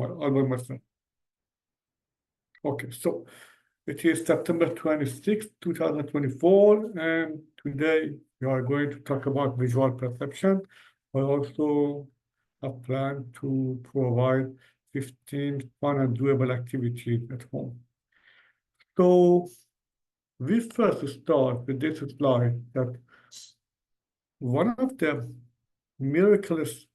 all by myself. Okay, so it is September 26th, 2024, and today we are going to talk about visual perception. I also have planned to provide 15 fun and doable activities at home. So we first start with this slide that one of the miraculous,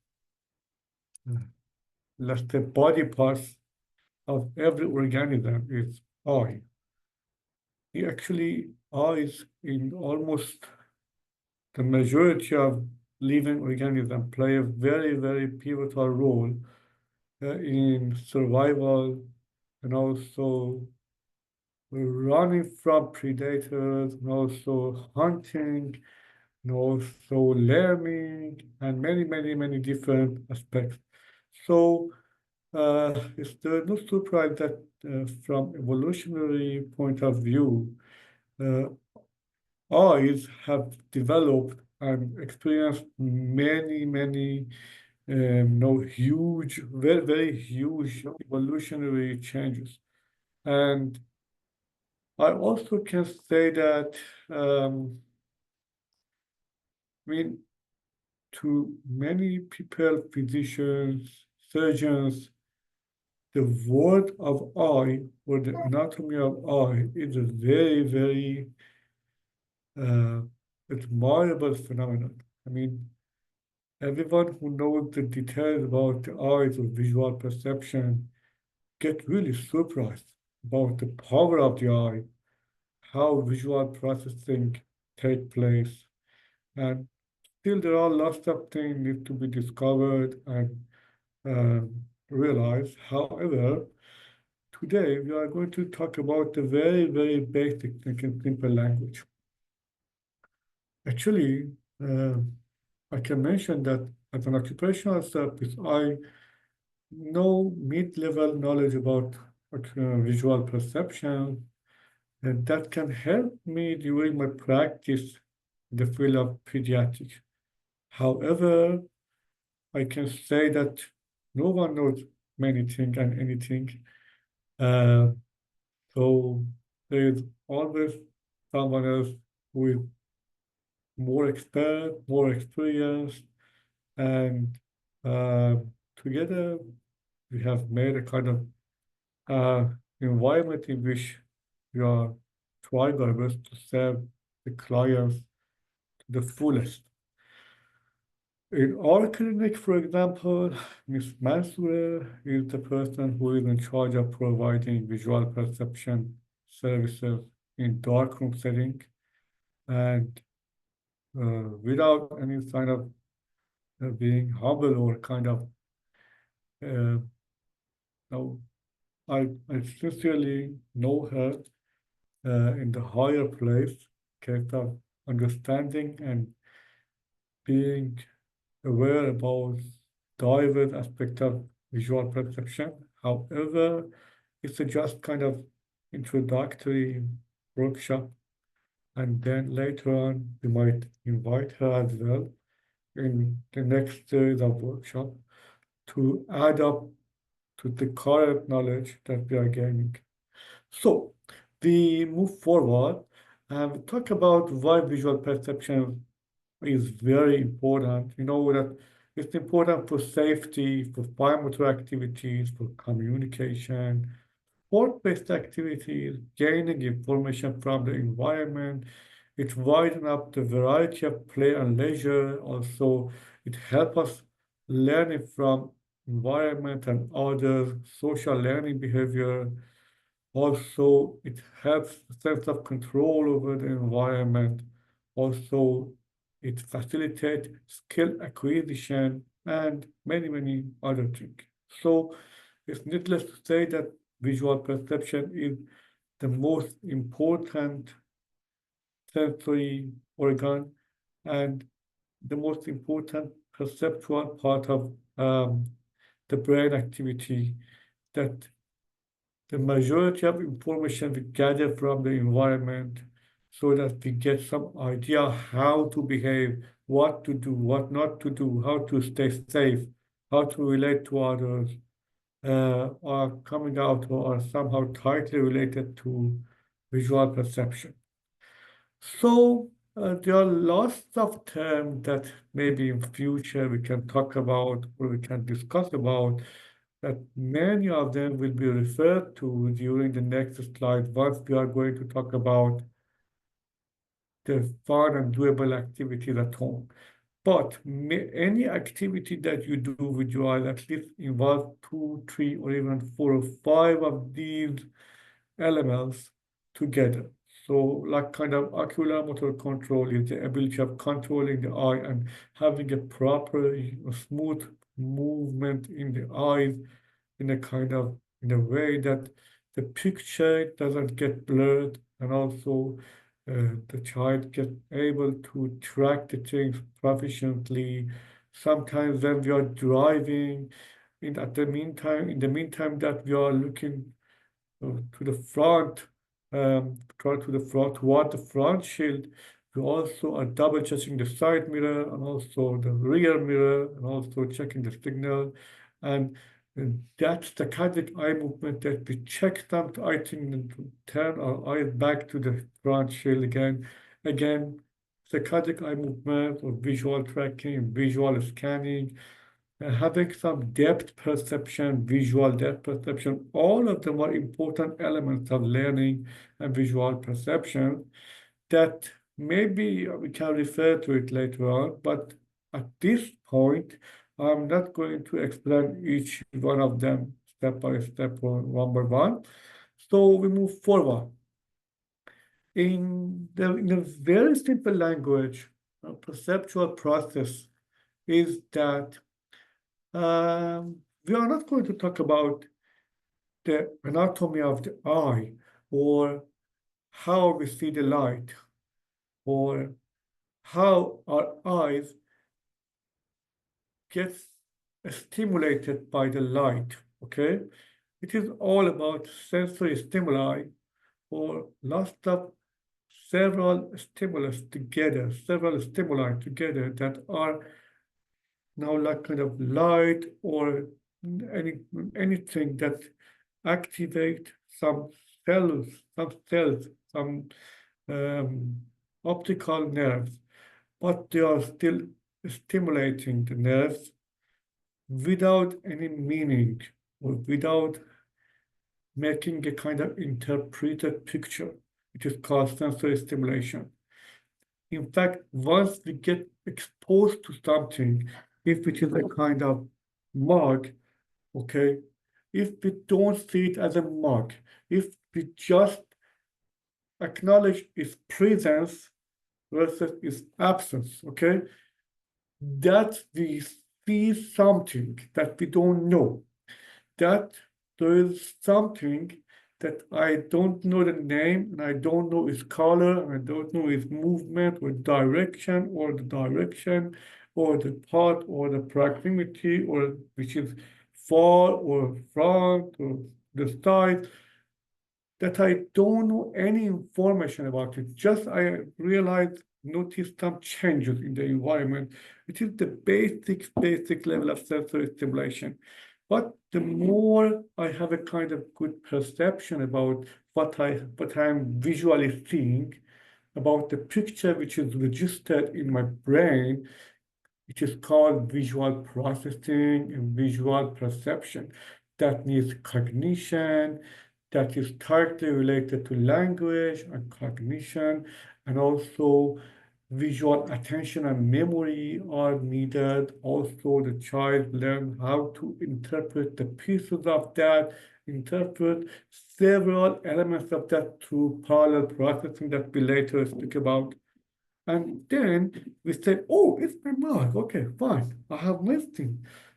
let's say, body parts of every organism is eye. Actually, eyes in almost the majority of living organisms play a very, very pivotal role in survival and also running from predators and also hunting and also learning and many, many, many different aspects. So it's no surprise that from evolutionary point of view, eyes have developed and experienced many, many, huge, very, very huge evolutionary changes. And I also can say that, I mean, to many people, physicians, surgeons, the word of eye or the anatomy of eye is a very, very admirable phenomenon. I mean, everyone who knows the details about the eyes or visual perception get really surprised about the power of the eye, how visual processing take place, and still there are lots of things need to be discovered and realized. However, today we are going to talk about the very, very basic and simple language. Actually, I can mention that as an occupational therapist, I know mid-level knowledge about visual perception, and that can help me during my practice in the field of pediatrics. However, I can say that no one knows many things and anything. So there is always someone else who is more expert, more experienced, and together we have made a kind of environment in which we are trying our best to serve the clients to the fullest. In our clinic, for example, Ms. Mansour is the person who is in charge of providing visual perception services in darkroom setting, and without any sign of being humble or kind of no, I sincerely know her in the higher place, case of understanding and being aware about diverse aspects of visual perception. However, it's a just kind of introductory workshop, and then later on we might invite her as well in the next series of workshop to add up to the current knowledge that we are gaining. So we move forward and talk about why visual perception is very important. You know that it's important for safety, for fine motor activities, for communication, sport-based activities, gaining information from the environment. It widens up the variety of play and leisure. Also, it helps us learning from environment and other social learning behavior. Also, it helps sense of control over the environment. Also, it facilitates skill acquisition and many, many other things. So it's needless to say that visual perception is the most important sensory organ and the most important perceptual part of the brain activity, that the majority of information we gather from the environment so that we get some idea how to behave, what to do, what not to do, how to stay safe, how to relate to others. are coming out or are somehow tightly related to visual perception. So there are lots of terms that maybe in future we can talk about or we can discuss about, that many of them will be referred to during the next slide once we are going to talk about the fun and doable activities at home. But any activity that you do with your eyes at least involve 2, 3, or even 4 or 5 of these elements together. So like kind of oculomotor control is the ability of controlling the eye and having a proper smooth movement in the eyes in a way that the picture doesn't get blurred, and also the child gets able to track the things proficiently. Sometimes when we are driving, in the meantime that we are looking to the front, toward the front shield, we also are double checking the side mirror and also the rear mirror and also checking the signal. And that stochastic eye movement that we check them, I think, to turn our eyes back to the front shield again. Again, stochastic eye movement or visual tracking, visual scanning, having some depth perception, visual depth perception, all of them are important elements of learning and visual perception that maybe we can refer to it later on, but at this point, I'm not going to explain each one of them step by step or one by one. So we move forward. In a very simple language, a perceptual process is that we are not going to talk about the anatomy of the eye or how we see the light or how our eyes get stimulated by the light, okay? It is all about sensory stimuli or lots of several stimuli together that are now like kind of light or anything that activate some cells, some optical nerves, but they are still stimulating the nerves without any meaning or without making a kind of interpreted picture. It is called sensory stimulation. In fact, once we get exposed to something, if it is a kind of mug, okay, if we don't see it as a mug, if we just acknowledge its presence versus its absence, okay, that we see something that we don't know, that there is something that I don't know the name, and I don't know its color, and I don't know its movement or direction or the path or the proximity, or which is far or front or the side, that I don't know any information about it. Just I realized, noticed some changes in the environment. It is the basic level of sensory stimulation. But the more I have a kind of good perception about what I'm visually seeing, about the picture which is registered in my brain, it is called visual processing and visual perception. That needs cognition, that is tightly related to language and cognition, and also visual attention and memory are needed. Also, the child learns how to interpret the pieces of that, interpret several elements of that through parallel processing that we later speak about. And then we said, oh, it's my mark. Okay, fine. I have missed it.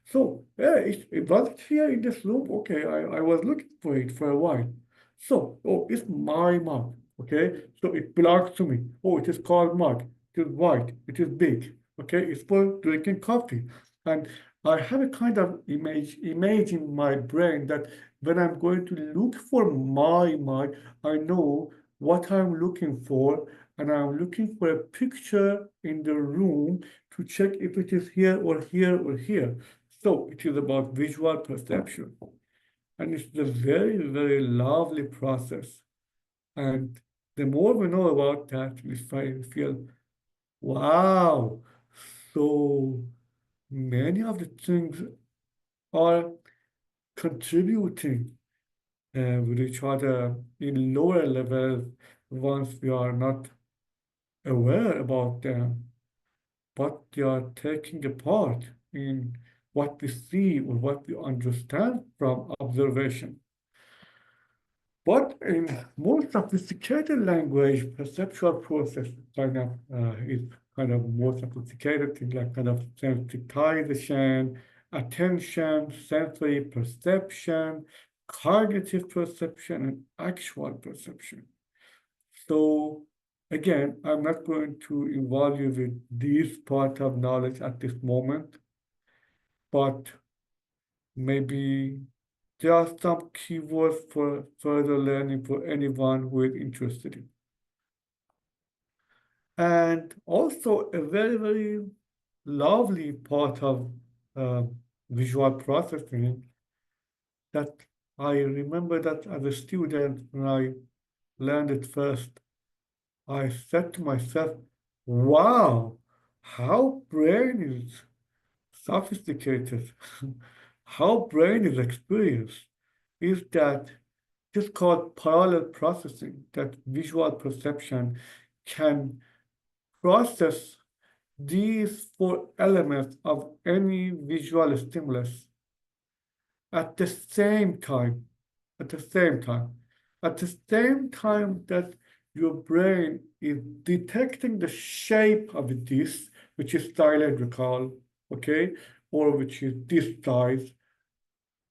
So, yeah, it was here in this room. Okay, I was looking for it for a while. So, oh, it's my mark. Okay, so it belongs to me. Oh, it is called mug. It is white. It is big. Okay, it's for drinking coffee. And I have a kind of image in my brain that when I'm going to look for my mug, I know what I'm looking for, and I'm looking for a picture in the room to check if it is here or here or here. So it is about visual perception. And it's a very, very lovely process. And the more we know about that, we feel, wow, so many of the things are contributing with each other in lower levels once we are not aware about them, but they are taking a part in what we see or what we understand from observation. But in more sophisticated language, perceptual process is kind of more sophisticated, things like kind of sensitization, attention, sensory perception, cognitive perception, and actual perception. So again, I'm not going to involve you with this part of knowledge at this moment, but maybe there are some keywords for further learning for anyone who is interested in. And also a very, very lovely part of visual processing that I remember that as a student when I learned it first, I said to myself, wow, how brain is sophisticated, how brain is experienced, is that it's called parallel processing, that visual perception can process these four elements of any visual stimulus at the same time, at the same time, at the same time that your brain is detecting the shape of this, which is cylindrical, okay, or which is this size.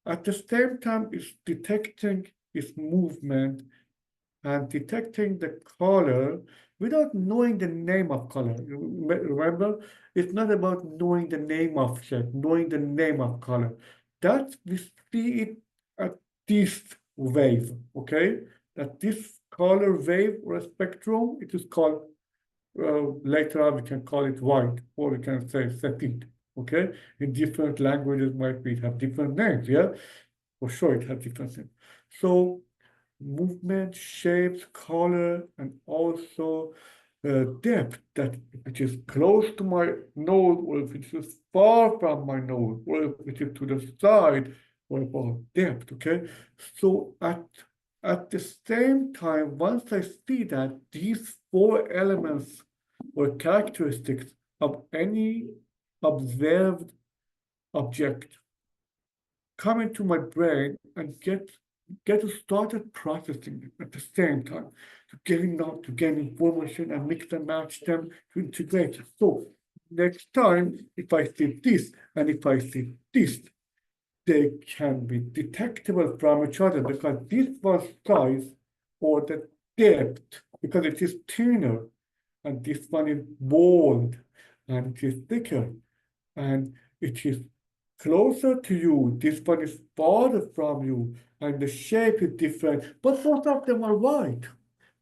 At the same time, it's detecting its movement and detecting the color without knowing the name of color. Remember, it's not about knowing the name of shape, knowing the name of color. That we see it at this wave, okay? That this color wave or a spectrum, it is called, later on we can call it white, or we can say setit, okay? In different languages might be have different names, yeah? For sure it has different names. So movement, shapes, color, and also depth, that which is close to my nose, or if it is far from my nose, or if it is to the side, or about depth, okay? So at the same time, once I see that these four elements or characteristics of any observed object come into my brain and get started processing it at the same time, to gain information and mix and match them to integrate it. So next time, if I see this and if I see this, they can be detectable from each other because this was size or the depth, because it is thinner, and this one is bold and it is thicker, and it is closer to you. This one is farther from you, and the shape is different, but both of them are white.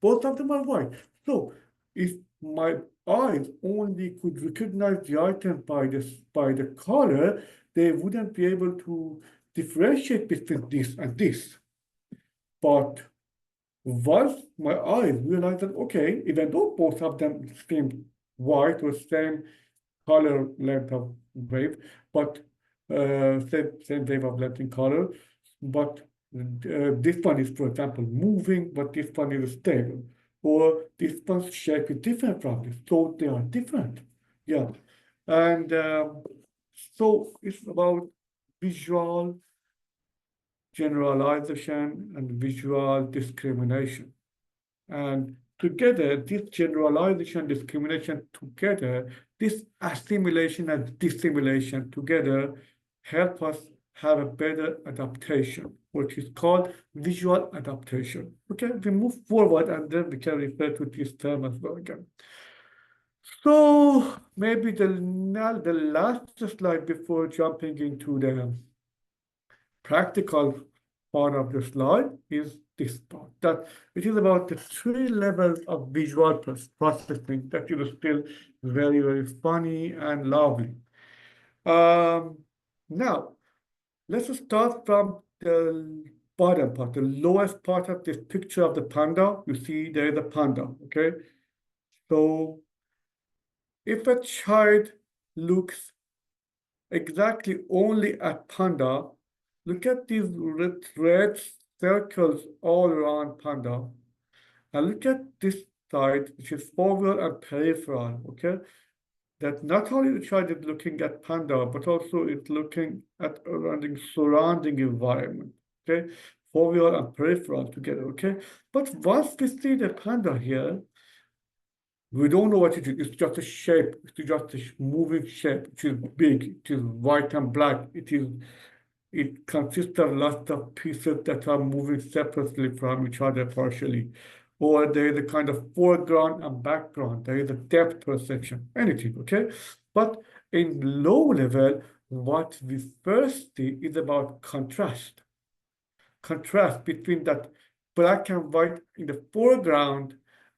Both of them are white. So if my eyes only could recognize the item by the color, they wouldn't be able to differentiate between this and this. But once my eyes realize that, okay, even though both of them seem white or same color length of wave, but same wave of length in color, but this one is, for example, moving, but this one is stable, or this one's shape is different from this, so they are different. Yeah, and so it's about visual generalization and visual discrimination. And together, this generalization, discrimination together, this assimilation and dissimilation together help us have a better adaptation, which is called visual adaptation. Okay, we move forward and then we can refer to this term as well again. So maybe the last slide before jumping into the practical part of the slide is this part, that it is about the three levels of visual processing that is still very, very funny and lovely. Now, let's start from the bottom part, the lowest part of this picture of the panda, you see there is a panda, okay? So if a child looks exactly only at panda, look at these red circles all around panda. And look at this side, which is foveal and peripheral, okay? That not only the child is looking at panda, but also it's looking at surrounding environment, okay? Foveal and peripheral together, okay? But once we see the panda here, we don't know what it is. It's just a shape. It's just a moving shape. It is big. It is white and black. It consists of lots of pieces that are moving separately from each other partially. Or there is a kind of foreground and background. There is a depth perception, anything, okay? But in low level, what we first see is about contrast. Contrast between that black and white in the foreground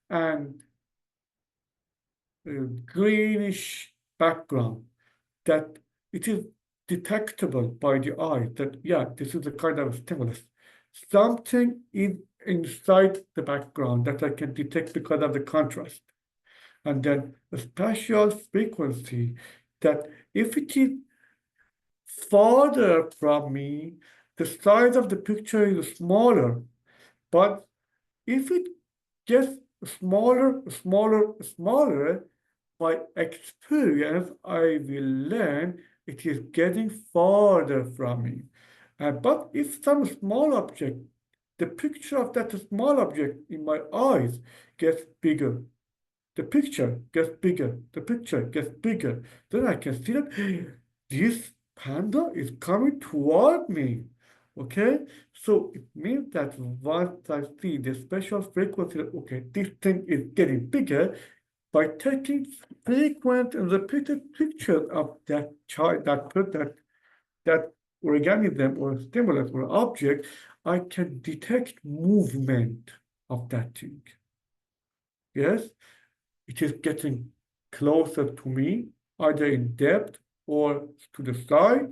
and greenish background, that it is detectable by the eye that, yeah, this is a kind of stimulus. Something is inside the background that I can detect because of the contrast. And then a spatial frequency that if it is farther from me, the size of the picture is smaller. But if it gets smaller, by experience, I will learn it is getting farther from me. But if some small object, the picture of that small object in my eyes gets bigger, the picture gets bigger, the picture gets bigger, then I can see that this panda is coming toward me. Okay, so it means that once I see the special frequency, okay, this thing is getting bigger, by taking frequent and repeated pictures of that child, that organism or stimulus or object, I can detect movement of that thing. Yes, it is getting closer to me, either in depth or to the side,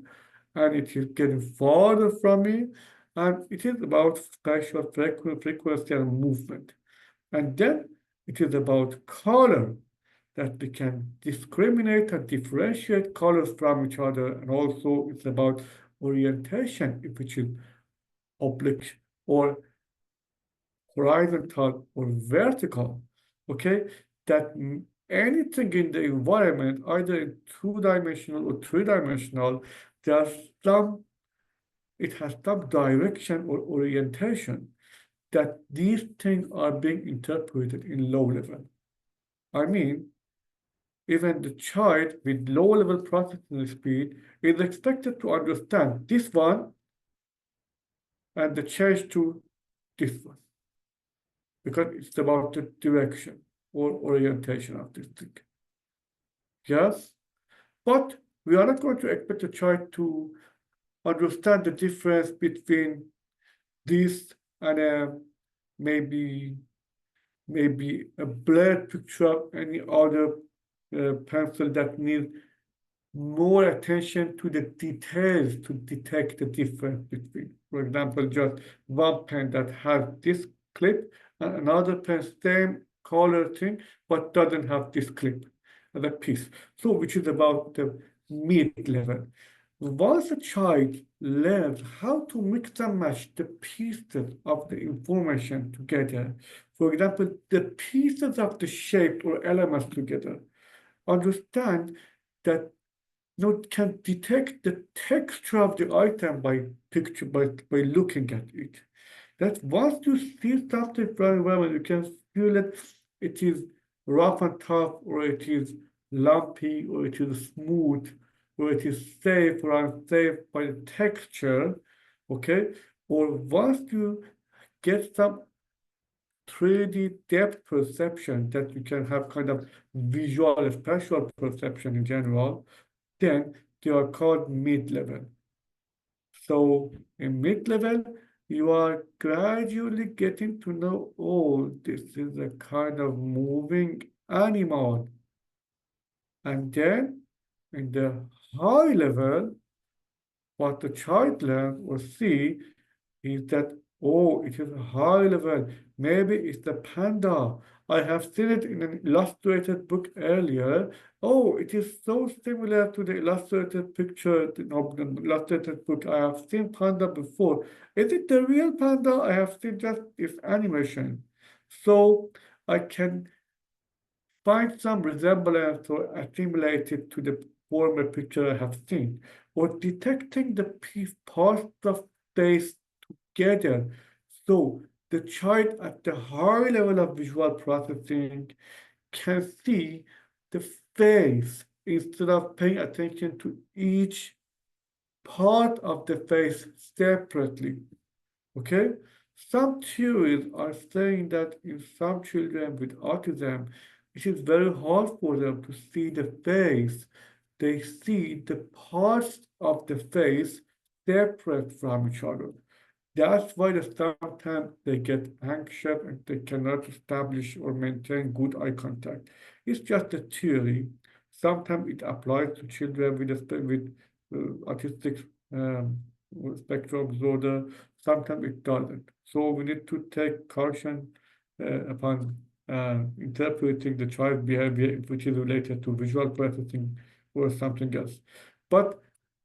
and it is getting farther from me, and it is about spatial frequency and movement. And then it is about color, that we can discriminate and differentiate colors from each other, and also it's about orientation, if it is oblique or horizontal or vertical, okay? That anything in the environment, either in two-dimensional or three-dimensional, it has some direction or orientation that these things are being interpreted in low level. I mean, even the child with low-level processing speed is expected to understand this one and the change to this one, because it's about the direction or orientation of this thing. Yes, but we are not going to expect the child to understand the difference between this and maybe a blurred picture of any other pencil that needs more attention to the details to detect the difference between. For example, just one pen that has this clip and another pen, same color thing, but doesn't have this clip as a piece. So, which is about the mid-level. Once a child learns how to mix and match the pieces of the information together, for example, the pieces of the shape or elements together, understand that can detect the texture of the item by looking at it. That once you see something very well, you can feel that it is rough and tough, or it is lumpy, or it is smooth, or it is safe or unsafe by the texture, okay? Or once you get some 3D depth perception, that you can have kind of visual spatial perception in general, then they are called mid-level. So in mid-level, you are gradually getting to know, oh, this is a kind of moving animal. And then in the high level, what the child learns or see is that, oh, it is a high level. Maybe it's the panda. I have seen it in an illustrated book earlier. Oh, it is so similar to the illustrated picture, no, the illustrated book. I have seen panda before. Is it the real panda? I have seen just this animation. So I can find some resemblance or assimilate it to the former picture I have seen, or detecting the parts of face together. So the child at the high level of visual processing can see the face instead of paying attention to each part of the face separately. Okay? Some theories are saying that in some children with autism, it is very hard for them to see the face. They see the parts of the face separate from each other. That's why sometimes they get anxious and they cannot establish or maintain good eye contact. It's just a theory. Sometimes it applies to children with autistic um, spectrum disorder. Sometimes it doesn't. So we need to take caution upon interpreting the child behavior which is related to visual processing or something else. But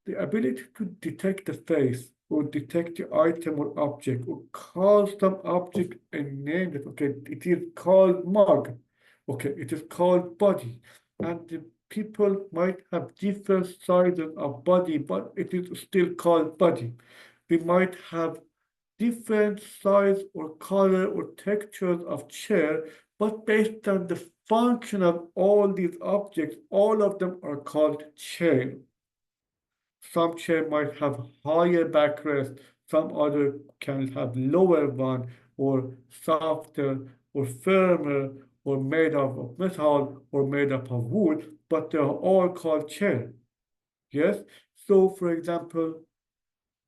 the ability to detect the face or detect the item or object or call some object and name it. Okay, it is called mug. Okay, it is called body. And the people might have different sizes of body, but it is still called body. We might have different size or color or textures of chair, but based on the function of all these objects, all of them are called chair. Some chair might have higher backrest, some other can have lower one, or softer, or firmer, or made up of metal, or made up of wood, but they are all called chair. Yes? So, for example,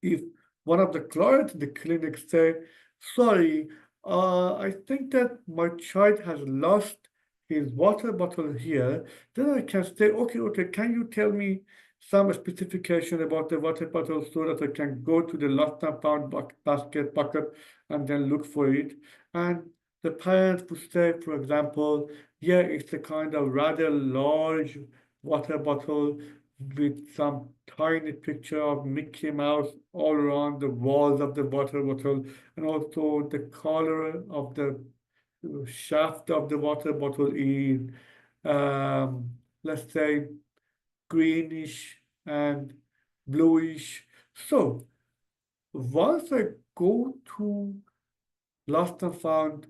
if one of the clients in the clinic say, sorry, I think that my child has lost his water bottle here, then I can say, okay, can you tell me some specification about the water bottle so that I can go to the lost and found bucket and then look for it? And the parents would say, for example, yeah, it's a kind of rather large water bottle with some tiny picture of Mickey Mouse all around the walls of the water bottle, and also the color of the shaft of the water bottle is, let's say, greenish and bluish. So once I go to lost and found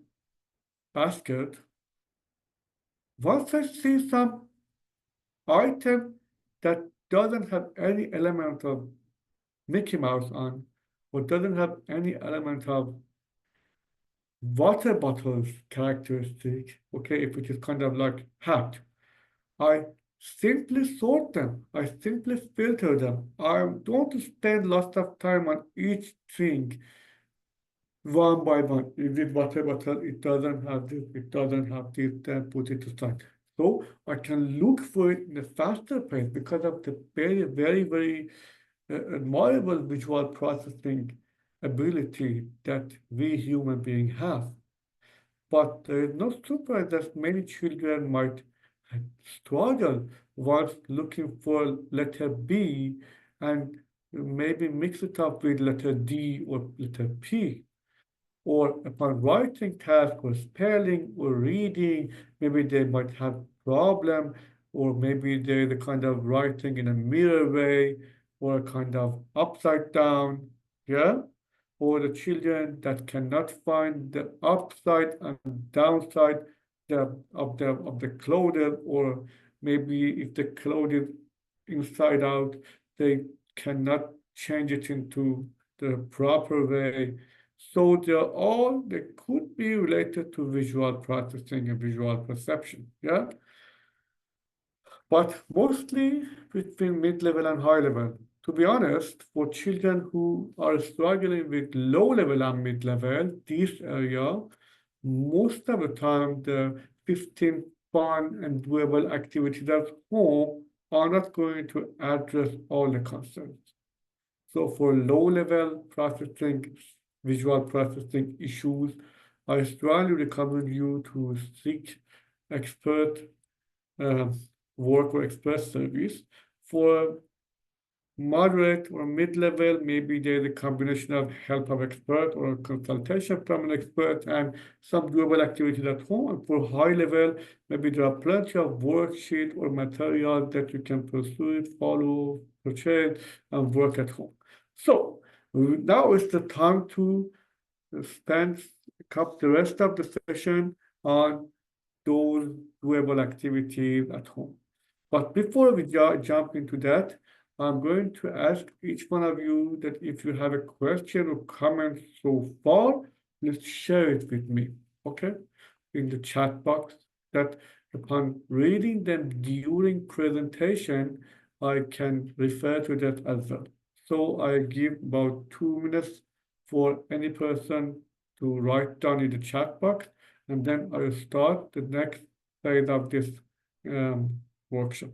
basket, once I see some item that doesn't have any element of Mickey Mouse on, or doesn't have any element of water bottles characteristic, okay, if it is kind of like hat, I simply sort them. I simply filter them. I don't spend lots of time on each thing one by one. Is it water bottle? It doesn't have this, it doesn't have this, then put it aside. So I can look for it in a faster pace because of the very admirable visual processing ability that we human beings have. But there is no surprise that many children might struggle whilst looking for letter B and maybe mix it up with letter D or letter P. Or upon writing task or spelling or reading, maybe they might have problem, or maybe they're the kind of writing in a mirror way or a kind of upside down, yeah? Or the children that cannot find the upside and downside of the clothing, or maybe if the clothing inside out, they cannot change it into the proper way. So they could be related to visual processing and visual perception, yeah? But mostly between mid-level and high level. To be honest, for children who are struggling with low level and mid-level, this area, most of the time, the 15 fun and doable activities at home are not going to address all the concerns. So for low level processing, visual processing issues, I strongly recommend you to seek expert um, work or expert service. For moderate or mid-level, maybe there's a combination of help of expert or consultation from an expert and some doable activities at home. And for high level, maybe there are plenty of worksheet or materials that you can pursue, follow, purchase, and work at home. So now is the time to spend the rest of the session on those doable activities at home. But before we jump into that, I'm going to ask each one of you that if you have a question or comment so far, please share it with me, okay? In the chat box, that upon reading them during presentation, I can refer to that as well. So I give about 2 minutes for any person to write down in the chat box, and then I will start the next phase of this workshop.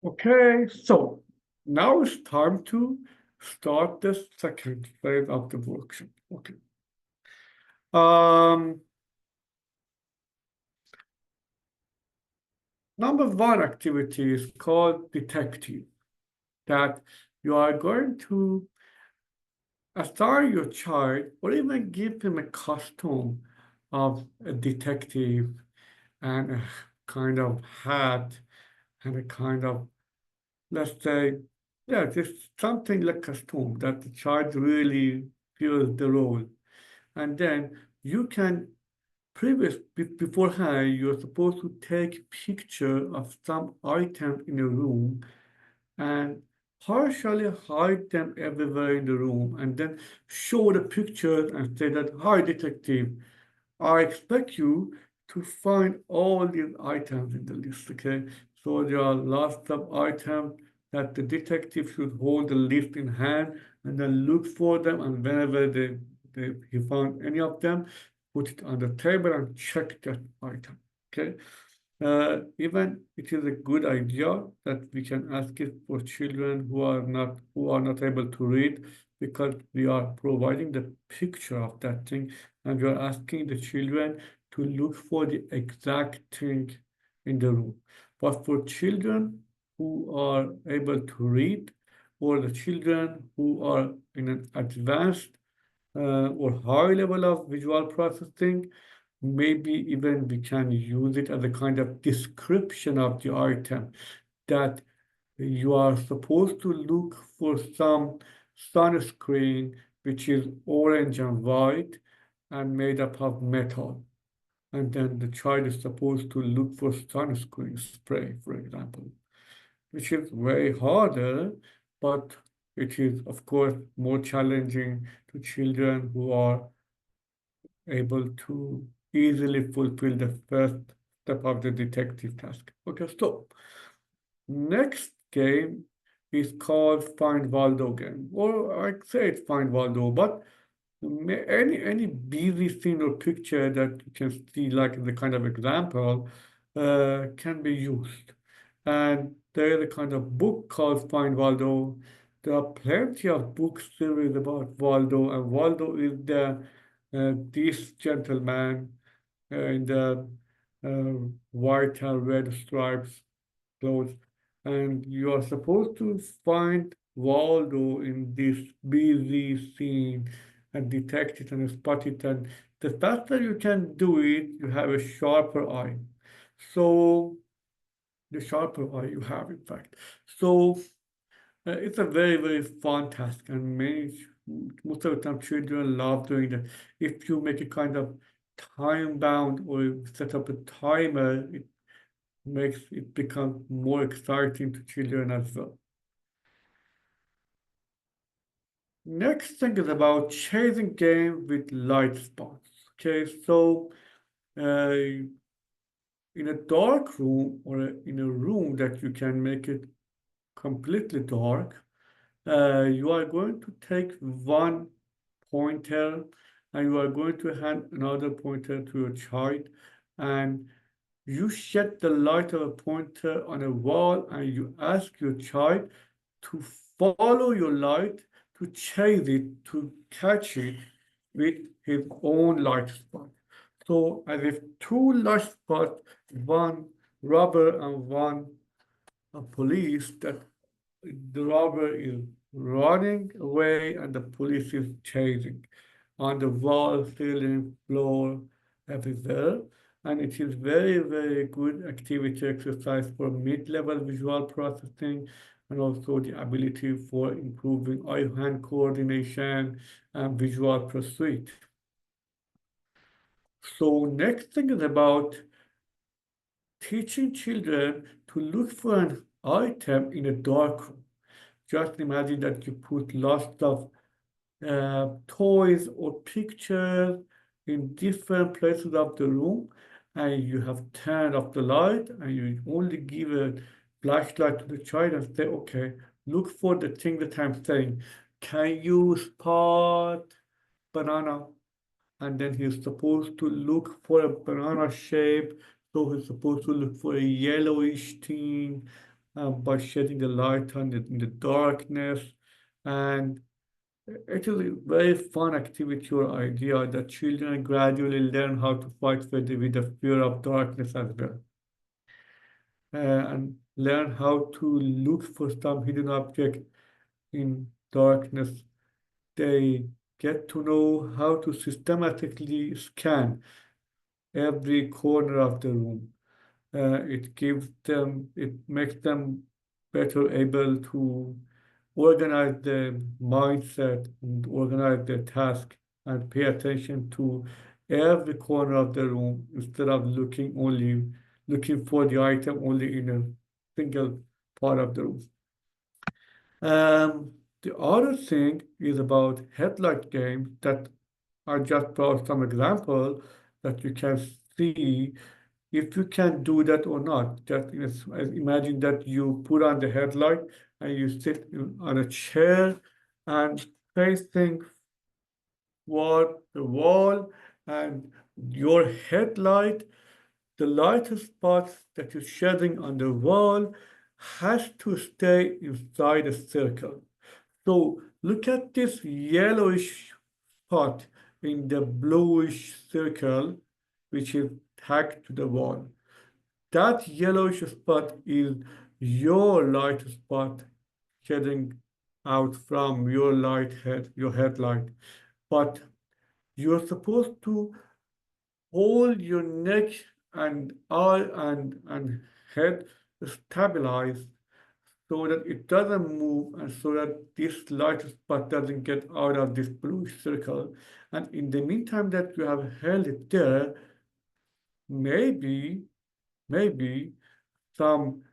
Okay, so now it's time to start the second phase of the workshop. Okay. Number one activity is called detective, that you are going to assign your child or even give him a costume of a detective and a kind of hat and a kind of, let's say, yeah, just something like costume that the child really feels the role. And then you can beforehand, you're supposed to take picture of some item in a room and partially hide them everywhere in the room and then show the pictures and say that, hi, detective, I expect you to find all these items in the list, okay? So there are lots of items that the detective should hold the list in hand and then look for them, and whenever he found any of them, put it on the table and check that item, okay? Even it is a good idea that we can ask it for children who are not able to read, because we are providing the picture of that thing and we are asking the children to look for the exact thing in the room. But for children who are able to read, or the children who are in an advanced or high level of visual processing, maybe even we can use it as a kind of description of the item, that you are supposed to look for some sunscreen which is orange and white and made up of metal. And then the child is supposed to look for sunscreen spray, for example, which is way harder, but it is, of course, more challenging to children who are able to easily fulfill the first step of the detective task. Okay, so Next game is called Find Waldo game, or I'd say it's Find Waldo, but any busy scene or picture that you can see, like the kind of example, can be used. And there is a kind of book called Find Waldo. There are plenty of book series about Waldo, and Waldo is this gentleman in the white and red stripes clothes, and you are supposed to find Waldo in this busy scene and detect it and spot it. And the faster you can do it, you have a sharper eye. So the sharper eye you have, in fact. So it's a very, very fun task, and most of the time, children love doing that. If you make a kind of time bound or set up a timer, it makes it become more exciting to children as well. Next thing is about chasing game with light spots. Okay, so in a dark room or in a room that you can make it completely dark, you are going to take one pointer and you are going to hand another pointer to your child, and you shed the light of a pointer on a wall and you ask your child to follow your light, to chase it, to catch it with his own light spot. So as if two light spots, one robber and one police, that the robber is running away and the police is chasing on the wall, ceiling, floor, everywhere. And it is very, very good activity exercise for mid-level visual processing and also the ability for improving eye-hand coordination and visual pursuit. So next thing is about teaching children to look for an item in a dark room. Just imagine that you put lots of toys or pictures in different places of the room, and you have turned off the light, and you only give a flashlight to the child and say, okay, look for the thing that I'm saying. Can you spot banana? And then he's supposed to look for a banana shape. So he's supposed to look for a yellowish thing by shedding the light on it in the darkness. And it is a very fun activity or idea that children gradually learn how to fight with the fear of darkness as well. And learn how to look for some hidden object in darkness. They get to know how to systematically scan every corner of the room. It makes them better able to organize their mindset and organize their task and pay attention to every corner of the room instead of looking for the item only in a single part of the room. The other thing is about headlight games that I just brought some example that you can see if you can do that or not. Just imagine that you put on the headlight and you sit on a chair and facing toward the wall, and your headlight, the light spots that you're shedding on the wall, has to stay inside a circle. So look at this yellowish spot in the bluish circle, which is tagged to the wall. That yellowish spot is your light spot shedding out from your headlight. But you're supposed to hold your neck and eye and head stabilized so that it doesn't move and so that this light spot doesn't get out of this blue circle. And in the meantime that you have held it there, maybe, maybe some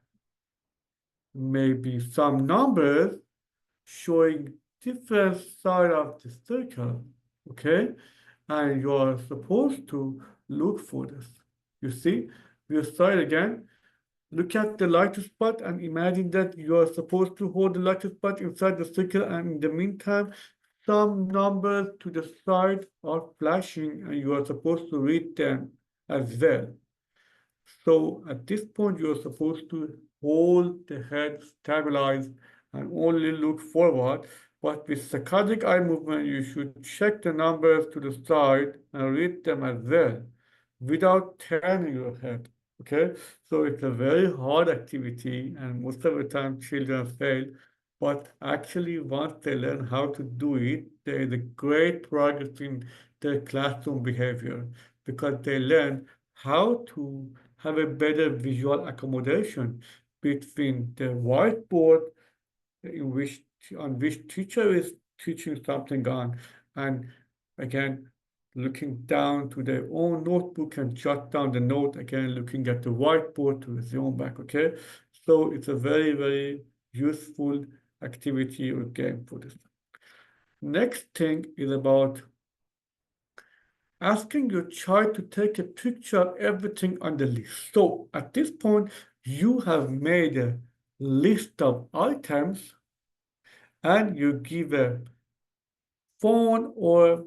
some numbers showing different side of the circle, okay? And you are supposed to look for this. You see, we'll start again. look at the light spot and imagine that you are supposed to hold the light spot inside the circle, and in the meantime, some numbers to the side are flashing and you are supposed to read them as well. So at this point, you're supposed to hold the head stabilized and only look forward. But with saccadic eye movement, you should check the numbers to the side and read them as well without turning your head. Okay, so it's a very hard activity, and most of the time children fail. But actually, once they learn how to do it, there is a great progress in their classroom behavior because they learn how to have a better visual accommodation between the whiteboard in which on which teacher is teaching something on, and again looking down to their own notebook and jot down the note, again looking at the whiteboard to resume back. Okay, so it's a very, very useful activity or game for this. Next thing is about asking your child to take a picture of everything on the list. So at this point, you have made a list of items and you give a phone or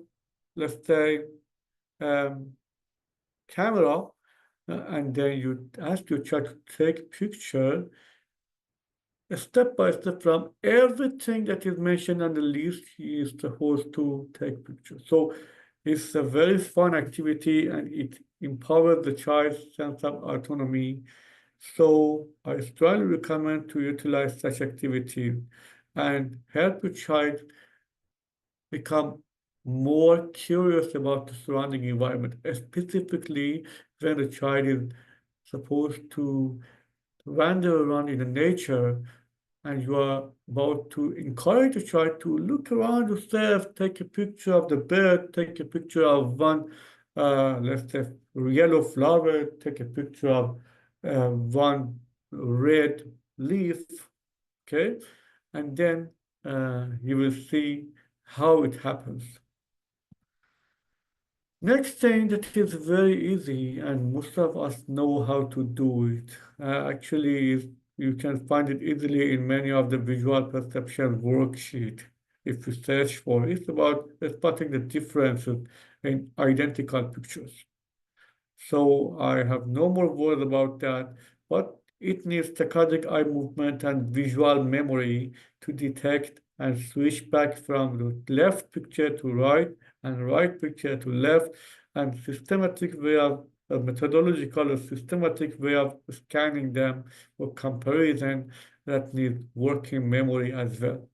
let's say camera, and then you ask your child to take a picture step by step from everything that is mentioned on the list. He is supposed to take pictures. So it's a very fun activity and it empowers the child's sense of autonomy. So I strongly recommend to utilize such activity and help your child become more curious about the surrounding environment, specifically when the child is supposed to wander around in the nature and you are about to encourage a child to look around yourself, take a picture of the bird, take a picture of one, let's say, yellow flower, take a picture of one red leaf, okay? And then you will see how it happens. Next thing that is very easy, and most of us know how to do it. Actually, you can find it easily in many of the visual perception worksheet. If you search for it, it's about spotting the differences in identical pictures. So I have no more words about that, but it needs saccadic eye movement and visual memory to detect and switch back from the left picture to right and right picture to left, and systematic way of a methodological or systematic way of scanning them for comparison that needs working memory as well.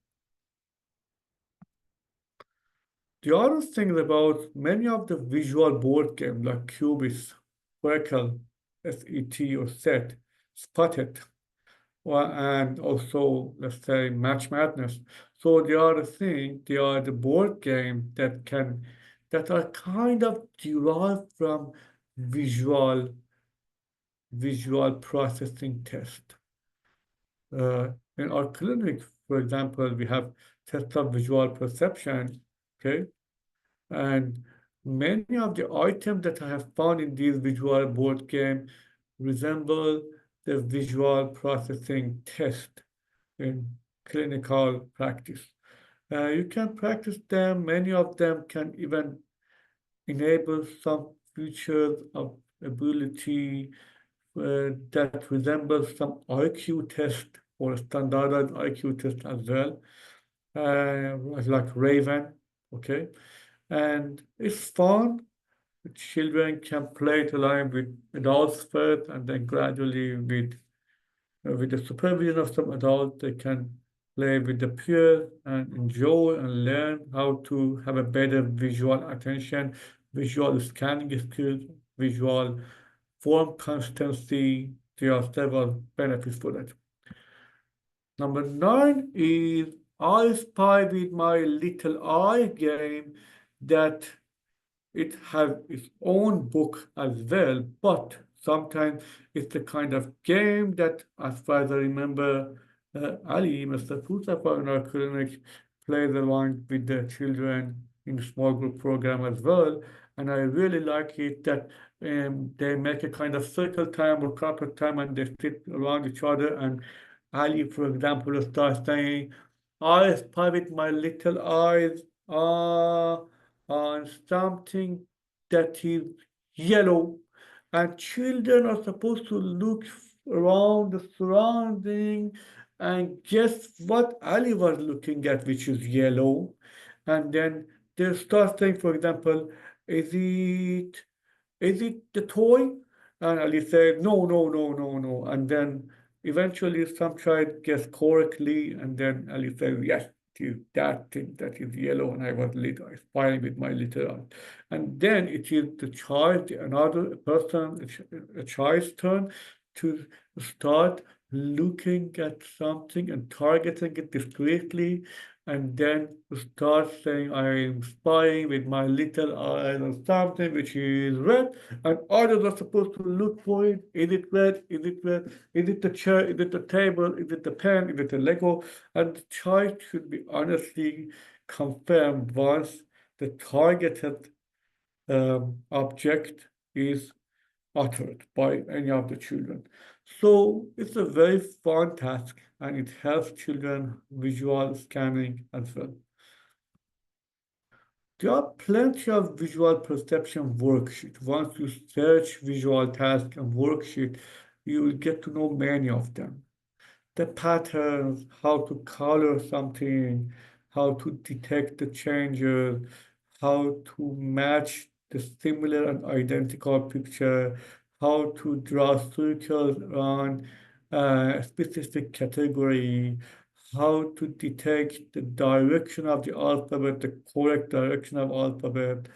The other thing about many of the visual board games like Cubis, Quackle, SET or SET, Spotted, and also let's say Match Madness. So they are they are the board game that are kind of derived from visual processing test. In our clinic, for example, we have test of visual perception, okay? And many of the items that I have found in these visual board game resemble the visual processing test in clinical practice. You can practice them. Many of them can even enable some features of ability that resembles some IQ test or standardized IQ test as well, like Raven, okay? And it's fun. The children can play it along with adults first, and then gradually with the supervision of some adults, they can play with the peers and enjoy and learn how to have a better visual attention, visual scanning skills, visual form consistency. There are several benefits for that. Number 9 is I Spy with My Little Eye game that it has its own book as well, but sometimes it's the kind of game that, as far as I remember, Ali, Mr. Putapa in our clinic, plays along with the children in small group program as well. and I really like it that they make a kind of circle time or carpet time, and they sit around each other. And Ali, for example, starts saying, "I spy with my little eyes on something that is yellow." And children are supposed to look around the surrounding and guess what Ali was looking at, which is yellow. And then they start saying, for example, is it the toy? And Ali said, no, no, no, no, no. And then eventually some child guessed correctly, and then Ali said, yes, it is that thing that is yellow, and I was little, spying with my little eye. And then it is the child, another person, a child's turn to start looking at something and targeting it discreetly, and then start saying, I'm spying with my little eye on something which is red, and others are supposed to look for it. Is it red? Is it red? Is it the chair? Is it the table? Is it the pen? Is it the Lego? And the child should be honestly confirmed once the targeted object is uttered by any of the children. So it's a very fun task, and it helps children visual scanning as well. There are plenty of visual perception worksheets. Once you search visual task and worksheet, you will get to know many of them. The patterns, how to color something, how to detect the changes, how to match the similar and identical picture, how to draw circles around a specific category, how to detect the direction of the alphabet, the correct direction of alphabet,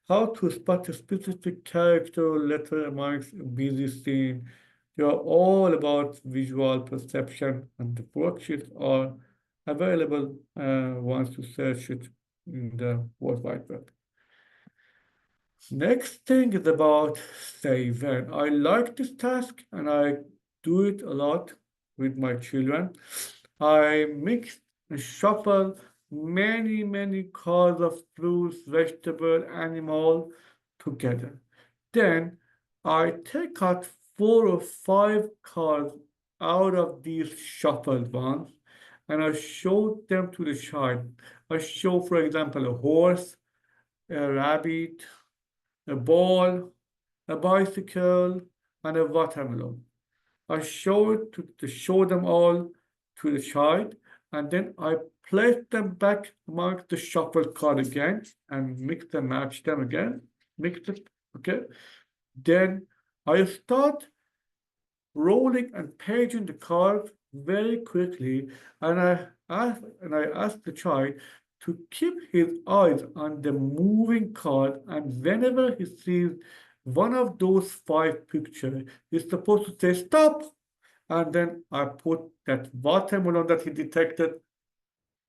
how to spot a specific character or letter amongst a busy scene. They are all about visual perception, and the worksheets are available once you search it in the World Wide Web. Next thing is about say when. I like this task and I do it a lot with my children. I mix and shuffle many cards of fruits, vegetable, animal together. Then I take out 4 or 5 cards out of these shuffled ones, and I show them to the child. I show, for example, a horse, a rabbit, a ball, a bicycle, and a watermelon. I show them all to the child, and then I place them back amongst the shuffled card again and mix and match them again. Mix it, okay? Then I start rolling and paging the cards very quickly, and I ask the child to keep his eyes on the moving card, and whenever he sees one of those 5 pictures, he's supposed to say stop, and then I put that watermelon that he detected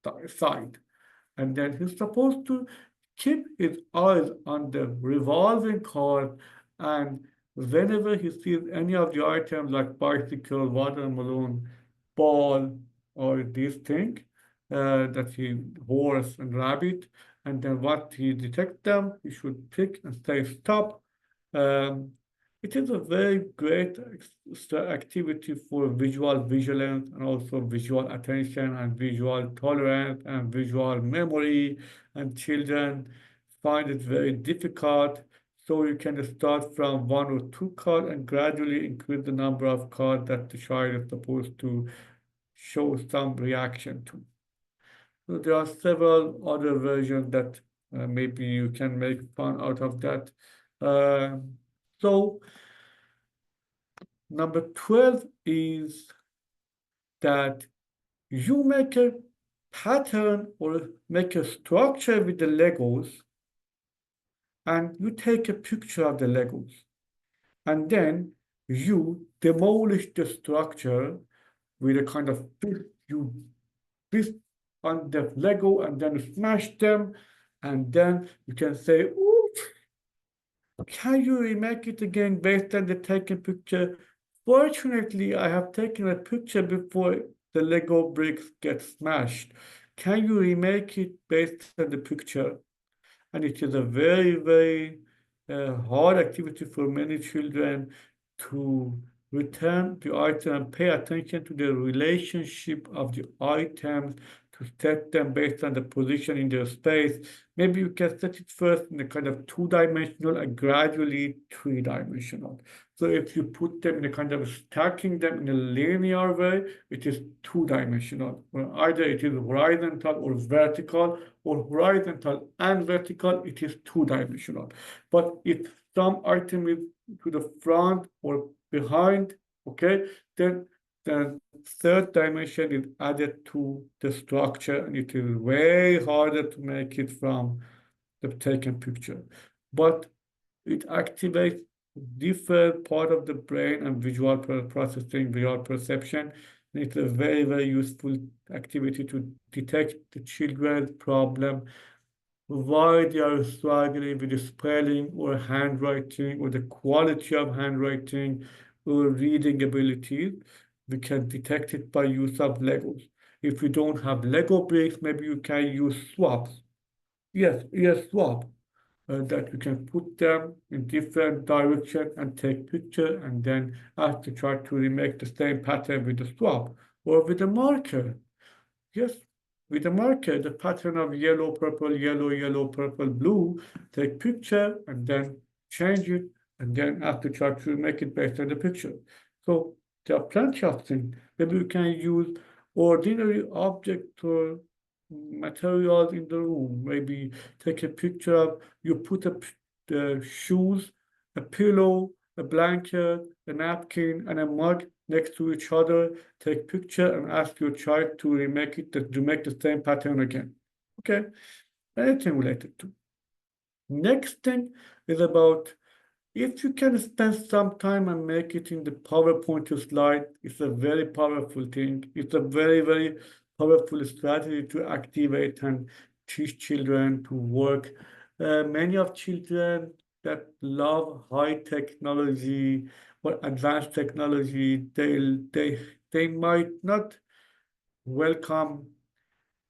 aside, and then he's supposed to keep his eyes on the revolving card, and whenever he sees any of the items like bicycle, watermelon, ball, or this thing, that he horse and rabbit, and then what he detects them, he should pick and say stop. Um, it is a very great activity for visual vigilance and also visual attention and visual tolerance and visual memory, and children find it very difficult. So you can start from 1 or 2 cards and gradually increase the number of cards that the child is supposed to show some reaction to. So there are several other versions that maybe you can make fun out of that. So number 12 is that you make a pattern or make a structure with the Legos, and you take a picture of the Legos, and then you demolish the structure with a kind of you fist on the Lego and then smash them, and then you can say, "Ooh, can you remake it again based on the taken picture?" Fortunately, I have taken a picture before the Lego bricks get smashed. Can you remake it based on the picture? And it is a very a hard activity for many children to return the item and pay attention to the relationship of the items to set them based on the position in their space. Maybe you can set it first in a kind of two-dimensional and gradually three-dimensional. So if you put them in a kind of stacking them in a linear way, it is two-dimensional. Well, either it is horizontal or vertical, or horizontal and vertical, it is two-dimensional. But if some item is to the front or behind, okay, then the third dimension is added to the structure, and it is way harder to make it from the taken picture. But it activates different part of the brain and visual processing, visual perception. And it's a very, very useful activity to detect the children's problem, why they are struggling with the spelling or handwriting or the quality of handwriting or reading abilities. We can detect it by use of Legos. If you don't have Lego bricks, maybe you can use swaps. Yes, swap. That you can put them in different direction and take picture and then ask to try to remake the same pattern with the swap or with a marker. Yes, with the marker, the pattern of yellow, purple, yellow, yellow, purple, blue, take picture and then change it and then have to try to make it based on the picture. So there are plenty of things. Maybe you can use ordinary object or materials in the room. Maybe take a picture of, you put the shoes, a pillow, a blanket, a napkin, and a mug next to each other, take picture and ask your child to remake it, to make the same pattern again. Okay, anything related to. Next thing is about if you can spend some time and make it in the PowerPoint slide, it's a very powerful thing. It's a very, very powerful strategy to activate and teach children to work. Many of children that love high technology or advanced technology, they might not welcome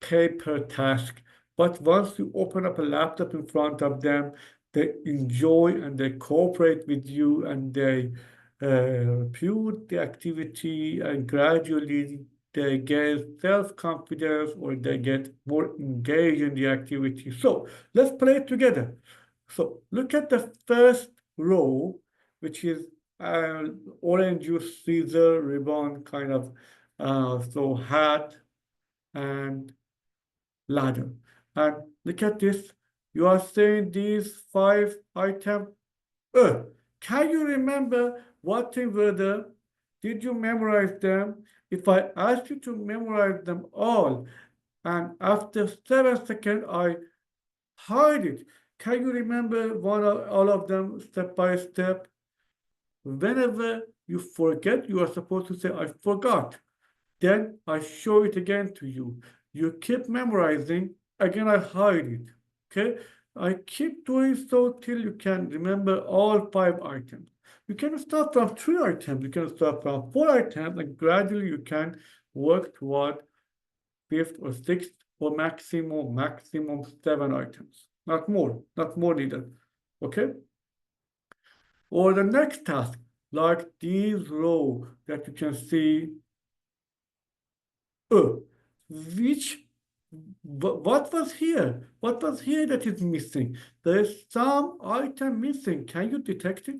paper task. But once you open up a laptop in front of them, they enjoy and they cooperate with you and they put the activity and gradually they get self-confidence or they get more engaged in the activity. So let's play it together. So look at the first row, which is orange juice, scissor, ribbon, kind of, so hat and ladder. And look at this. You are saying these 5 items. Can you remember what things were there? Did you memorize them? If I ask you to memorize them all, and after 7 seconds, I hide it. Can you remember all of them step by step? Whenever you forget, you are supposed to say, I forgot. Then I show it again to you. You keep memorizing, again I hide it, okay? I keep doing so till you can remember all 5 items. You can start from 3 items, you can start from 4 items, and gradually you can work toward 5th or 6th or maximum 7 items. Not more needed, okay? Or the next task, like these rows that you can see which what was here? What was here that is missing? There is some item missing. Can you detect it?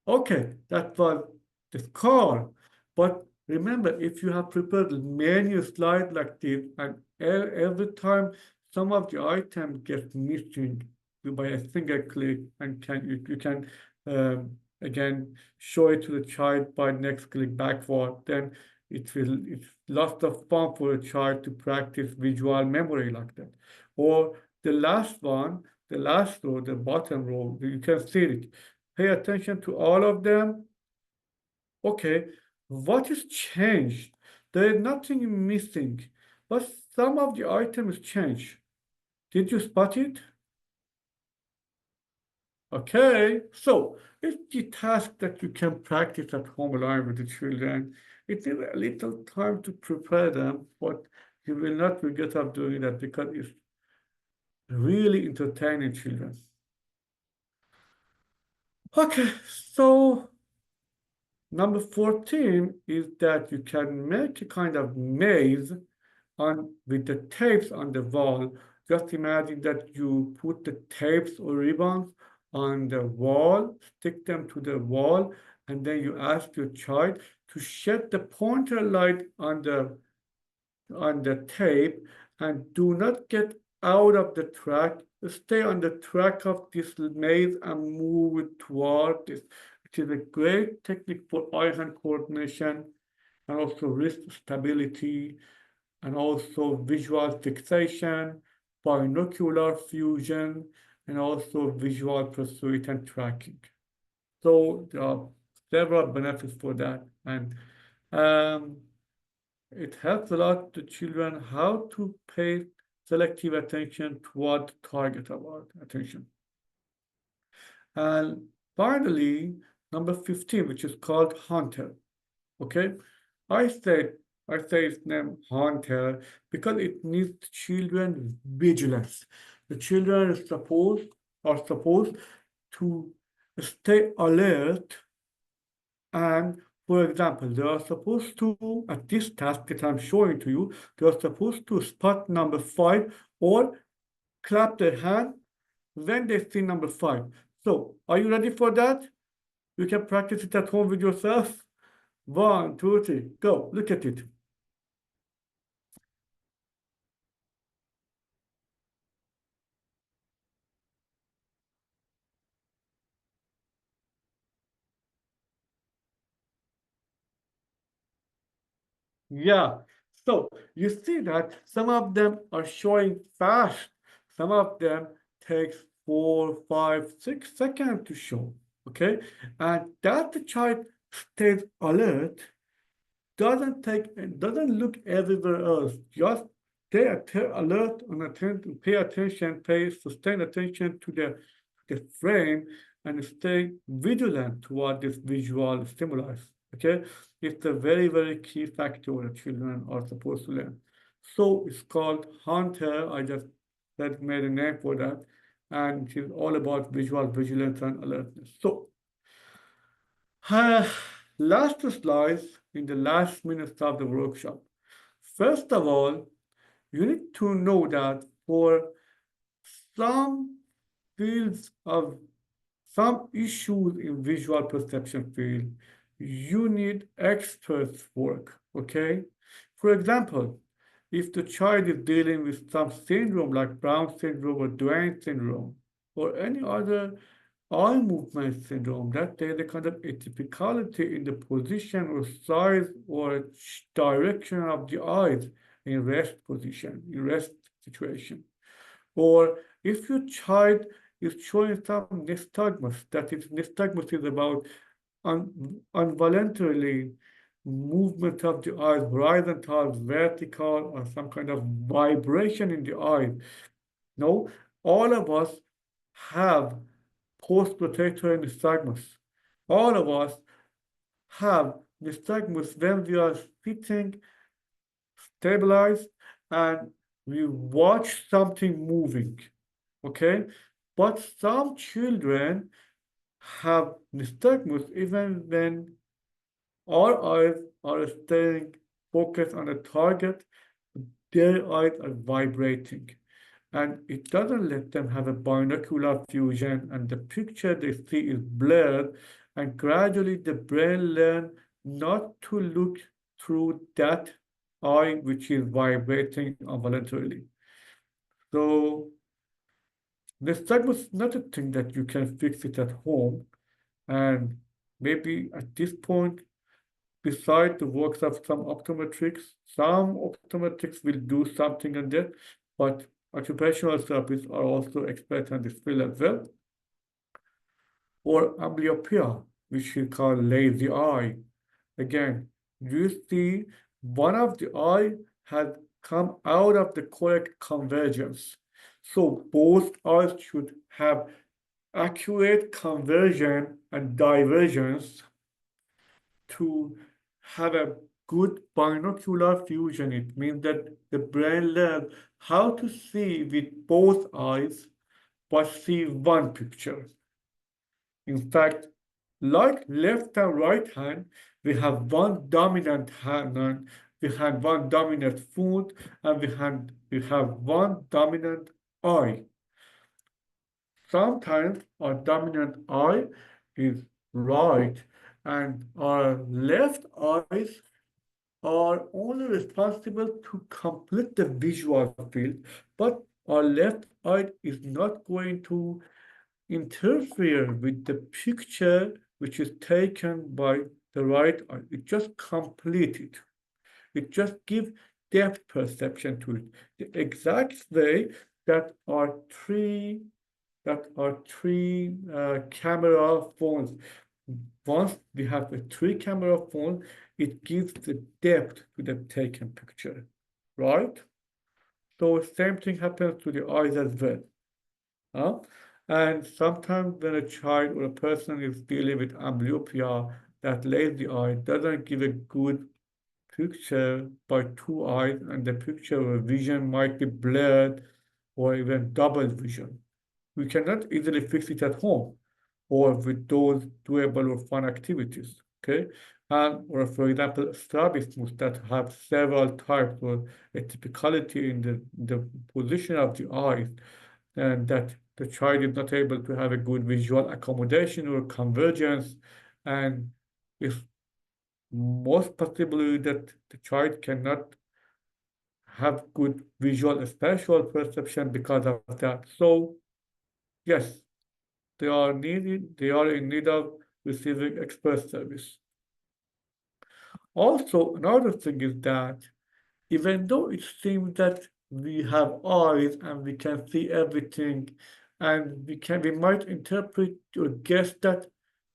Okay, that was the car. But remember, if you have prepared many slides like this, and every time some of the item gets missing by a single click, and you can again show it to the child by next click backward, then it's lots of fun for a child to practice visual memory like that. Or the last one, the last row, the bottom row, you can see it. Pay attention to all of them. Okay, what is changed? There is nothing missing, but some of the items changed. Did you spot it? Okay, so it's the task that you can practice at home alone with the children. It needs a little time to prepare them, but you will not regret of doing that because it's really entertaining children. Okay, so number 14 is that you can make a kind of maze with the tapes on the wall. Just imagine that you put the tapes or ribbons on the wall, stick them to the wall, and then you ask your child to shed the pointer light on the tape and do not get out of the track. Stay on the track of this maze and move it toward this. It is a great technique for eye-hand coordination and also wrist stability and also visual fixation, binocular fusion, and also visual pursuit and tracking. So there are several benefits for that. And it helps a lot to children how to pay selective attention toward the target of our attention. And finally, number 15, which is called Hunter. Okay, I say its name Hunter because it needs children vigilance. The children are supposed to stay alert, and for example, they are supposed to, at this task that I'm showing to you, they are supposed to spot number 5 or clap their hand when they see number 5. So, are you ready for that? You can practice it at home with yourself. 1, 2, 3, go. Look at it. Yeah. So you see that some of them are showing fast. Some of them takes 4, 5, 6 seconds to show. Okay. And that the child stays alert, doesn't look everywhere else. Just stay alert and pay attention, pay sustained attention to the frame and stay vigilant toward this visual stimulus. Okay, it's a very, very key factor that children are supposed to learn. So it's called Hunter. I just made a name for that, and it's all about visual vigilance and alertness. So last slides in the last minutes of the workshop. First of all, you need to know that for some fields of some issues in visual perception field, you need experts work, okay? For example, if the child is dealing with some syndrome like Brown syndrome or Duane syndrome or any other eye movement syndrome, that there's a kind of atypicality in the position or size or direction of the eyes in rest position, in rest situation. Or if your child is showing some nystagmus, that is, nystagmus is about involuntarily movement of the eyes, horizontal, vertical, or some kind of vibration in the eyes. No, all of us have post-rotatory nystagmus. All of us have nystagmus when we are sitting stabilized and we watch something moving, okay? But some children have nystagmus even when our eyes are staying focused on a target, their eyes are vibrating. And it doesn't let them have a binocular fusion, and the picture they see is blurred, and gradually the brain learns not to look through that eye which is vibrating involuntarily. So nystagmus is not a thing that you can fix it at home, and maybe at this point, beside the works of some optometrics will do something on that, but occupational therapists are also experts in this field as well. Or amblyopia, which we call lazy eye. Again, you see one of the eye has come out of the correct convergence. So both eyes should have accurate conversion and divergence to have a good binocular fusion. It means that the brain learns how to see with both eyes, but see one picture. In fact, like left and right hand, we have one dominant hand, we have one dominant foot, and we have one dominant eye. Sometimes our dominant eye is right, and our left eyes are only responsible to complete the visual field, but our left eye is not going to interfere with the picture which is taken by the right eye. It just completes it. It just gives depth perception to it. The exact way that our three camera phones. Once we have a 3-camera phone, it gives the depth to the taken picture, right? So same thing happens to the eyes as well. And sometimes when a child or a person is dealing with amblyopia, that lazy eye doesn't give a good picture by 2 eyes, and the picture or vision might be blurred or even double vision. We cannot easily fix it at home or with those doable or fun activities, okay? Or for example, strabismus that have several types or a typicality in the position of the eyes, and that the child is not able to have a good visual accommodation or convergence, and it's most possibly that the child cannot have good visual spatial perception because of that. So yes, they are in need of receiving expert service. Also, another thing is that even though it seems that we have eyes and we can see everything, and we might interpret or guess that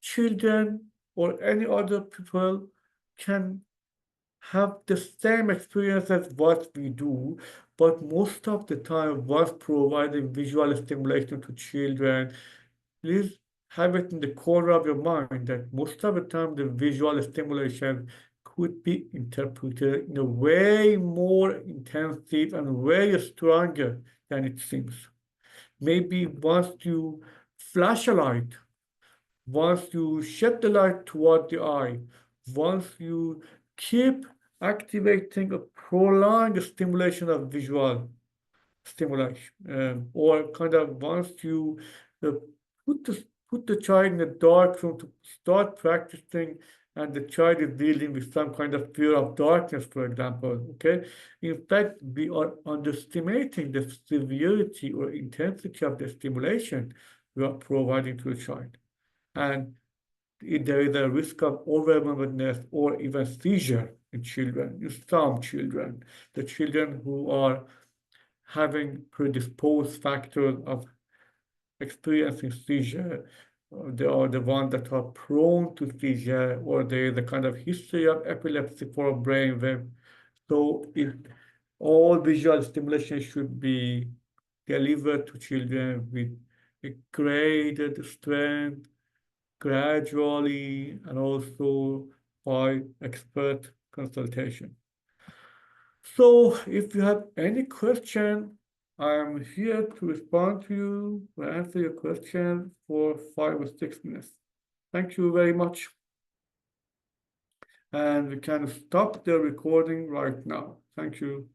children or any other people can have the same experience as what we do, but most of the time, once providing visual stimulation to children, please have it in the corner of your mind that most of the time the visual stimulation could be interpreted in a way more intensive and way stronger than it seems. Maybe once you flash a light, once you shed the light toward the eye, once you keep activating a prolonged stimulation of visual stimulation, or kind of once you uh, put the child in a dark room to start practicing, and the child is dealing with some kind of fear of darkness, for example, okay? In fact, we are underestimating the severity or intensity of the stimulation we are providing to the child. And there is a risk of overwhelmedness or even seizure in children, in some children, the children who are having predisposed factors of experiencing seizure. They are the ones that are prone to seizure, or there is a kind of history of epilepsy for a brainwave. So all visual stimulation should be delivered to children with a graded strength, gradually, and also by expert consultation. So if you have any question, I'm here to respond to you, or answer your question for 5 or 6 minutes. Thank you very much. And we can stop the recording right now. Thank you.